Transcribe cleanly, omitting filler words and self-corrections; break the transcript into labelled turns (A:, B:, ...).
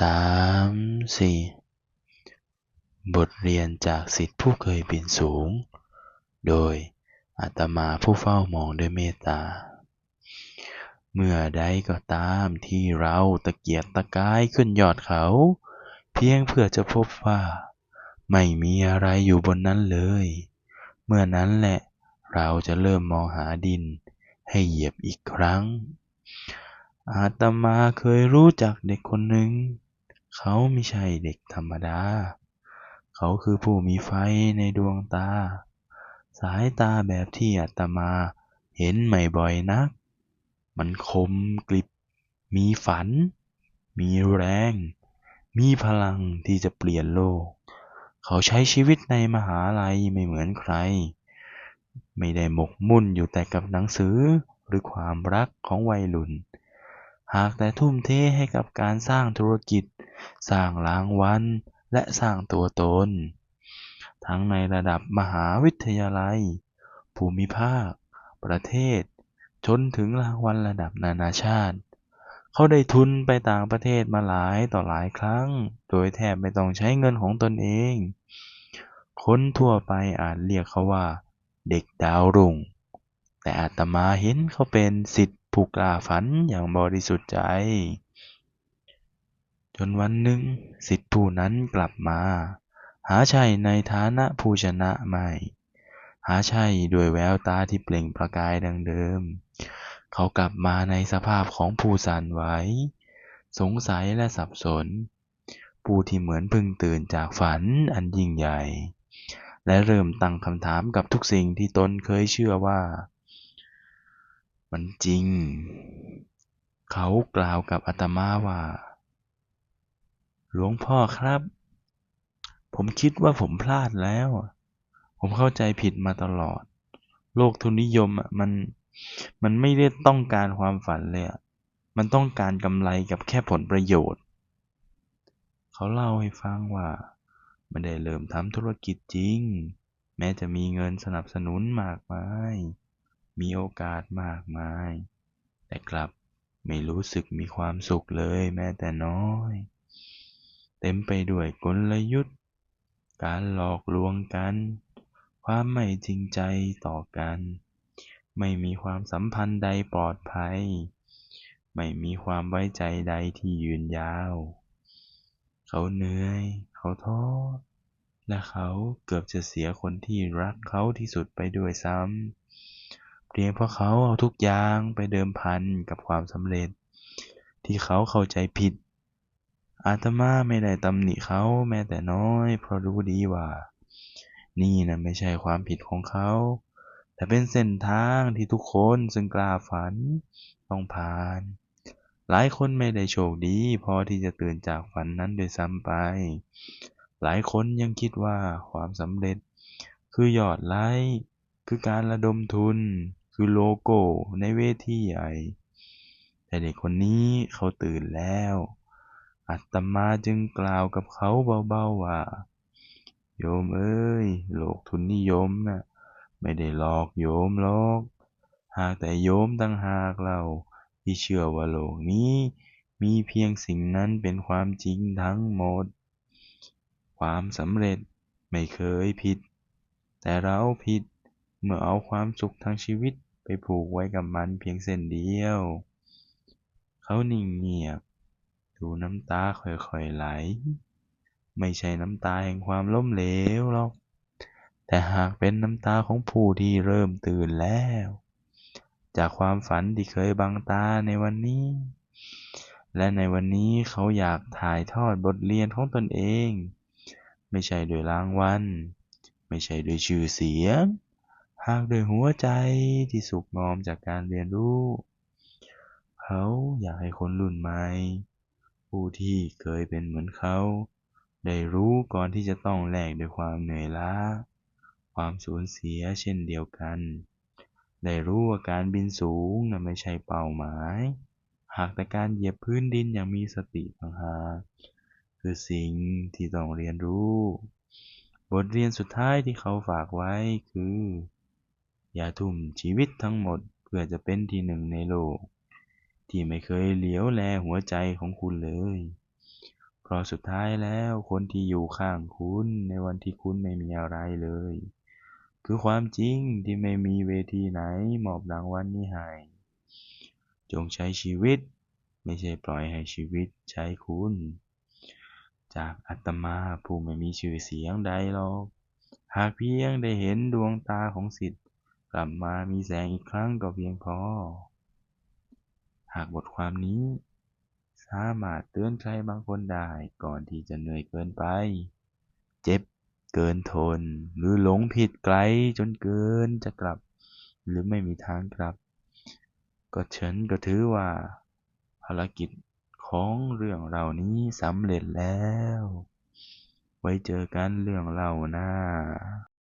A: 3 4บทเรียนจากศิษย์ผู้เคยบินสูงโดยอาตมาผู้เฝ้ามองด้วยเมตตาเมื่อใดก็ตามที่เราตะเกียกตะกายขึ้นยอดเขาเพียงเพื่อจะพบว่าไม่มีอะไรอยู่บนนั้นเลยเมื่อนั้นแหละเราจะเริ่มมองหาดินให้เหยียบอีกครั้งอาตมาเคยรู้จักเด็กคนหนึ่งเขาไม่ใช่เด็กธรรมดาเขาคือผู้มีไฟในดวงตาสายตาแบบที่อาตมาเห็นไม่บ่อยนักมันคมกริบมีฝันมีแรงมีพลังที่จะเปลี่ยนโลกเขาใช้ชีวิตในมหาลัยไม่เหมือนใครไม่ได้หมกมุ่นอยู่แต่กับหนังสือหรือความรักของวัยรุ่นหากแต่ทุ่มเทให้กับการสร้างธุรกิจสร้างรางวัลและสร้างตัวตนทั้งในระดับมหาวิทยาลัยภูมิภาคประเทศจนถึงรางวัลระดับนานาชาติเขาได้ทุนไปต่างประเทศมาหลายต่อหลายครั้งโดยแทบไม่ต้องใช้เงินของตนเองคนทั่วไปอาจเรียกเขาว่าเด็กดาวรุ่งแต่อาตมาเห็นเขาเป็นศิษย์ผู้กล้าฝันอย่างบริสุทธิ์ใจจนวันหนึ่งศิษย์ผู้นั้นกลับมาหาใช่ในฐานะผู้ชนะไม่หาใช่ด้วยแววตาที่เปล่งประกายดังเดิมเขากลับมาในสภาพของผู้สั่นไหวสงสัยและสับสนผู้ที่เหมือนเพิ่งตื่นจากฝันอันยิ่งใหญ่และเริ่มตั้งคำถามกับทุกสิ่งที่ตนเคยเชื่อว่ามันจริงเขากล่าวกับอาตมาว่าหลวงพ่อครับผมคิดว่าผมพลาดแล้วผมเข้าใจผิดมาตลอดโลกทุนนิยมมันไม่ได้ต้องการความฝันเลยมันต้องการกำไรกับแค่ผลประโยชน์เขาเล่าให้ฟังว่าไม่ได้เริ่มทำธุรกิจจริงแม้จะมีเงินสนับสนุนมากมายมีโอกาสมากมายแต่กลับไม่รู้สึกมีความสุขเลยแม้แต่น้อยเต็มไปด้วยกลยุทธ์การหลอกลวงกันความไม่จริงใจต่อกันไม่มีความสัมพันธ์ใดปลอดภัยไม่มีความไว้ใจใดที่ยืนยาวเขาเหนื่อยเขาท้อและเขาเกือบจะเสียคนที่รักเขาที่สุดไปด้วยซ้ำเพียงเพราะเขาเอาทุกอย่างไปเดิมพันกับความสำเร็จที่เขาเข้าใจผิดอาตมาไม่ได้ตำหนิเขาแม้แต่น้อยเพราะรู้ดีว่านี่นะไม่ใช่ความผิดของเขาแต่เป็นเส้นทางที่ทุกคนซึ่งกล้าฝันต้องผ่านหลายคนไม่ได้โชคดีพอที่จะตื่นจากฝันนั้นด้วยซ้ำไปหลายคนยังคิดว่าความสำเร็จคือยอดไลค์คือการระดมทุนคือโลโก้ในเวทีใหญ่แต่เด็กคนนี้เขาตื่นแล้วอาตมาจึงกล่าวกับเขาเบาๆว่าโยมเอ้ยโลกทุนนิยมน่ะไม่ได้หลอกโยมหรอกหากแต่โยมต่างหากเราที่เชื่อว่าโลกนี้มีเพียงสิ่งนั้นเป็นความจริงทั้งหมดความสำเร็จไม่เคยผิดแต่เราผิดเมื่อเอาความสุขทางชีวิตไปผูกไว้กับมันเพียงเส้นเดียวเขานิ่งเงียบดูน้ำตาค่อยๆไหลไม่ใช่น้ำตาแห่งความล้มเหลวหรอกแต่หากเป็นน้ำตาของผู้ที่เริ่มตื่นแล้วจากความฝันที่เคยบังตาในวันนี้และในวันนี้เขาอยากถ่ายทอดบทเรียนของตนเองไม่ใช่ด้วยรางวัลไม่ใช่ด้วยชื่อเสียงหากด้วยหัวใจที่สุขงอมจากการเรียนรู้เขาอยากให้คนรุ่นใหม่ผู้ที่เคยเป็นเหมือนเขาได้รู้ก่อนที่จะต้องแลกด้วยความเหนื่อยล้าความสูญเสียเช่นเดียวกันได้รู้ว่าการบินสูงนั้นไม่ใช่เป้าหมายหากแต่การเหยียบพื้นดินอย่างมีสติต่างหากคือสิ่งที่ต้องเรียนรู้บทเรียนสุดท้ายที่เขาฝากไว้คืออย่าทุ่มชีวิตทั้งหมดเพื่อจะเป็นที่หนึ่งในโลกที่ไม่เคยเหลียวแลหัวใจของคุณเลย เพราะสุดท้ายแล้วคนที่อยู่ข้างคุณในวันที่คุณไม่มีอะไรเลย คือความจริงที่ไม่มีเวทีไหนมอบรางวัลนี้ให้ จงใช้ชีวิตไม่ใช่ปล่อยให้ชีวิตใช้คุณ จากอาตมาผู้ไม่มีชื่อเสียงใดหรอก หากเพียงได้เห็นดวงตาของศิษย์กลับมามีแสงอีกครั้งก็เพียงพอ หากบทความนี้สามารถเตือนใครบางคนได้ก่อนที่จะเหนื่อยเกินไป เจ็บเกินทน หรือหลงผิดไกลจนเกินจะกลับ หรือไม่มีทางกลับ ก็ฉันก็ถือว่าภารกิจของเรื่องเหล่านี้สำเร็จแล้ว ไว้เจอกันเรื่องเล่าหน้า